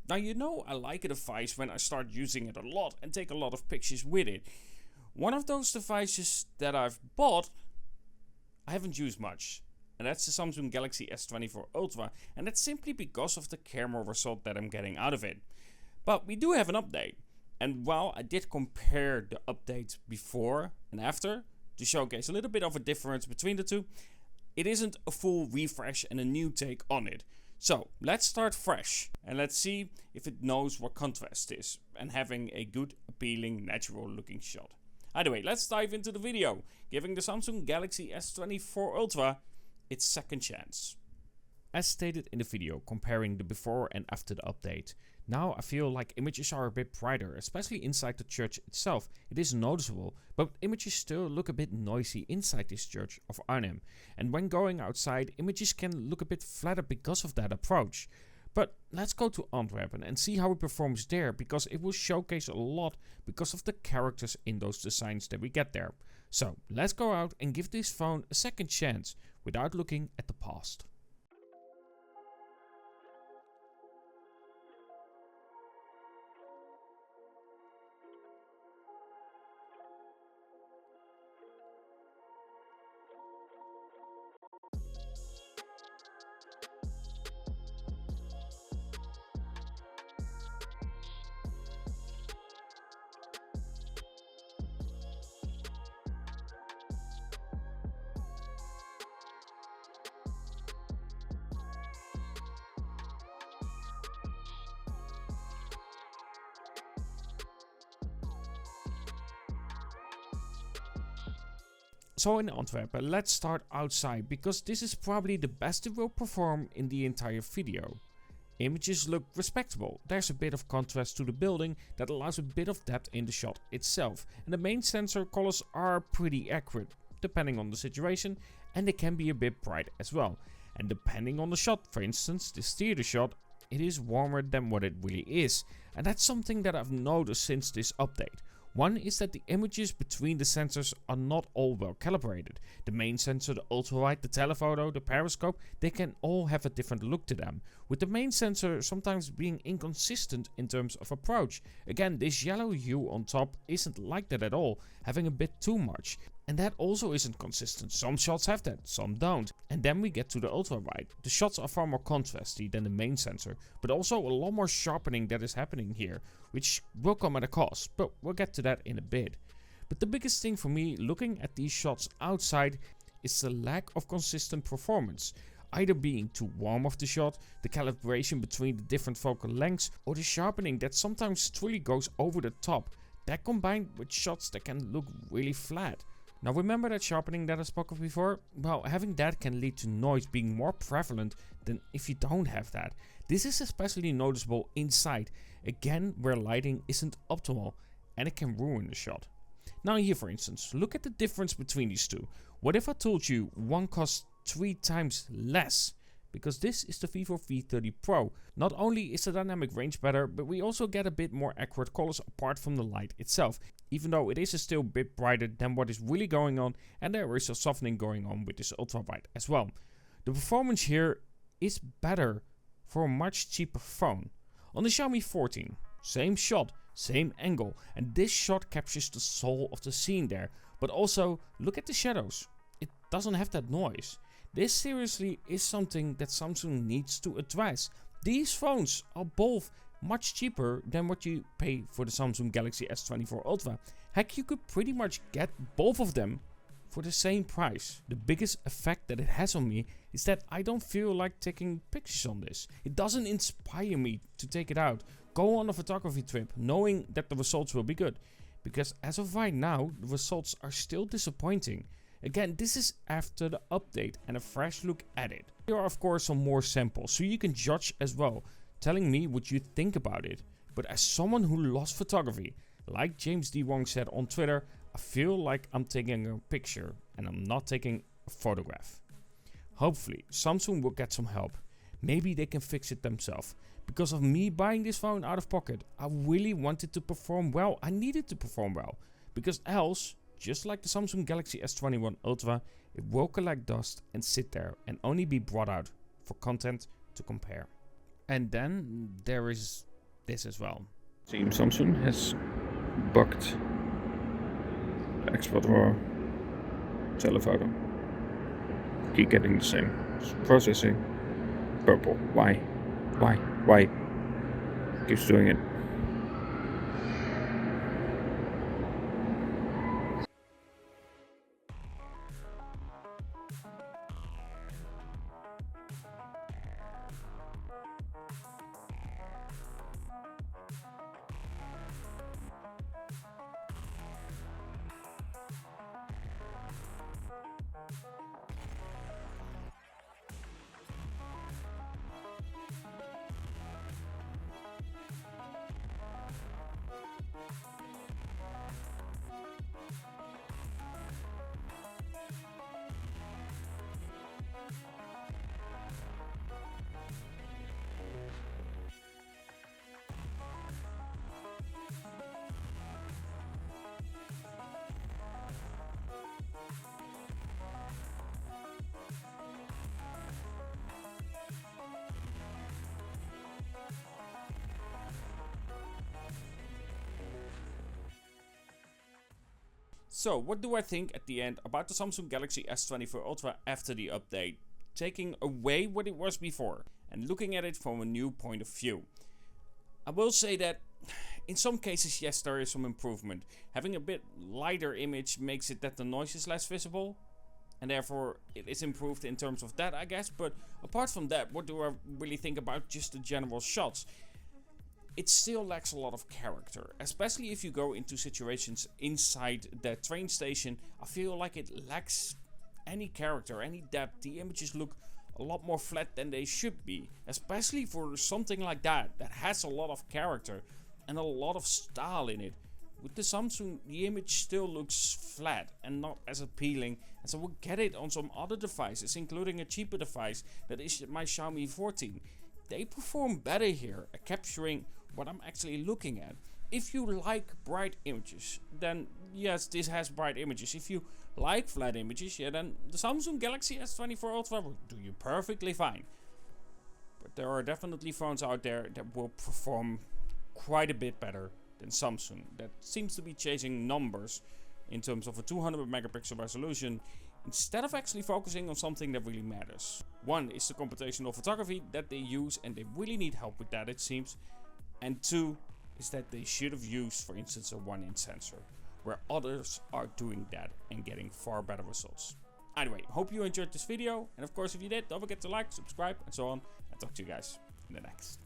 Now you know I like a device when I start using it a lot and take a lot of pictures with it. One of those devices that I've bought, I haven't used much. And that's the Samsung Galaxy S24 Ultra, and that's simply because of the camera result that I'm getting out of it. But we do have an update. And while I did compare the updates before and after to showcase a little bit of a difference between the two, it isn't a full refresh and a new take on it. So let's start fresh and let's see if it knows what contrast is and having a good, appealing, natural looking shot. Either way, let's dive into the video, giving the Samsung Galaxy S24 Ultra its second chance. As stated in the video comparing the before and after the update, now I feel like images are a bit brighter, especially inside the church itself. It is noticeable, but images still look a bit noisy inside this church of Arnhem. And when going outside, images can look a bit flatter because of that approach. But let's go to Antwerp and see how it performs there, because it will showcase a lot because of the characters in those designs that we get there. So let's go out and give this phone a second chance without looking at the past. So in Antwerp, let's start outside, because this is probably the best it will perform in the entire video. Images look respectable, there's a bit of contrast to the building that allows a bit of depth in the shot itself, and the main sensor colors are pretty accurate, depending on the situation, and they can be a bit bright as well. And depending on the shot, for instance this theater shot, it is warmer than what it really is, and that's something that I've noticed since this update. One is that the images between the sensors are not all well calibrated. The main sensor, the ultra-wide, the telephoto, the periscope, they can all have a different look to them, with the main sensor sometimes being inconsistent in terms of approach. Again, this yellow hue on top isn't like that at all, having a bit too much. And that also isn't consistent. Some shots have that, some don't. And then we get to the ultra-wide. The shots are far more contrasty than the main sensor, but also a lot more sharpening that is happening here, which will come at a cost, but we'll get to that in a bit. But the biggest thing for me looking at these shots outside is the lack of consistent performance. Either being too warm of the shot, the calibration between the different focal lengths, or the sharpening that sometimes truly goes over the top. That combined with shots that can look really flat. Now remember that sharpening that I spoke of before? Well, having that can lead to noise being more prevalent than if you don't have that. This is especially noticeable inside, again where lighting isn't optimal, and it can ruin the shot. Now here for instance, look at the difference between these two. What if I told you one costs 3 times less? Because this is the Vivo V30 Pro. Not only is the dynamic range better, but we also get a bit more accurate colors apart from the light itself, even though it is still a bit brighter than what is really going on, and there is a softening going on with this ultra wide as well. The performance here is better for a much cheaper phone. On the Xiaomi 14, same shot, same angle, and this shot captures the soul of the scene there. But also, look at the shadows. It doesn't have that noise. This seriously is something that Samsung needs to address. These phones are both much cheaper than what you pay for the Samsung Galaxy S24 Ultra. Heck, you could pretty much get both of them for the same price. The biggest effect that it has on me is that I don't feel like taking pictures on this. It doesn't inspire me to take it out, go on a photography trip, knowing that the results will be good. Because as of right now, the results are still disappointing. Again, this is after the update and a fresh look at it. There are of course some more samples, so you can judge as well, telling me what you think about it. But as someone who loves photography, like James D. Wong said on Twitter, I feel like I'm taking a picture and I'm not taking a photograph. Hopefully, Samsung will get some help. Maybe they can fix it themselves. Because of me buying this phone out of pocket, I really wanted to perform well. I needed to perform well. Because else, just like the Samsung Galaxy S21 Ultra, it will collect dust and sit there and only be brought out for content to compare. And then there is this as well. Team Samsung has bugged the export raw telephoto. Keep getting the same processing. Purple. Why? Why? Keeps doing it. So, what do I think at the end about the Samsung Galaxy S24 Ultra after the update? Taking away what it was before and looking at it from a new point of view. I will say that in some cases, yes, there is some improvement. Having a bit lighter image makes it that the noise is less visible, and therefore it is improved in terms of that, I guess. But apart from that, what do I really think about just the general shots? It still lacks a lot of character, especially if you go into situations inside the train station. I feel like it lacks any character, any depth. The images look a lot more flat than they should be, especially for something like that has a lot of character and a lot of style in it. With the Samsung, the image still looks flat and not as appealing as I would get it on some other devices, including a cheaper device that is my Xiaomi 14. They perform better here at capturing what I'm actually looking at. If you like bright images, then yes, this has bright images. If you like flat images, yeah, then the Samsung Galaxy S24 Ultra will do you perfectly fine. But there are definitely phones out there that will perform quite a bit better than Samsung. That seems to be chasing numbers in terms of a 200 megapixel resolution instead of actually focusing on something that really matters. One is the computational photography that they use, and they really need help with that, it seems. And two is that they should have used, for instance, a 1-inch sensor, where others are doing that and getting far better results. Anyway, hope you enjoyed this video, and of course if you did, don't forget to like, subscribe and so on, and talk to you guys in the next.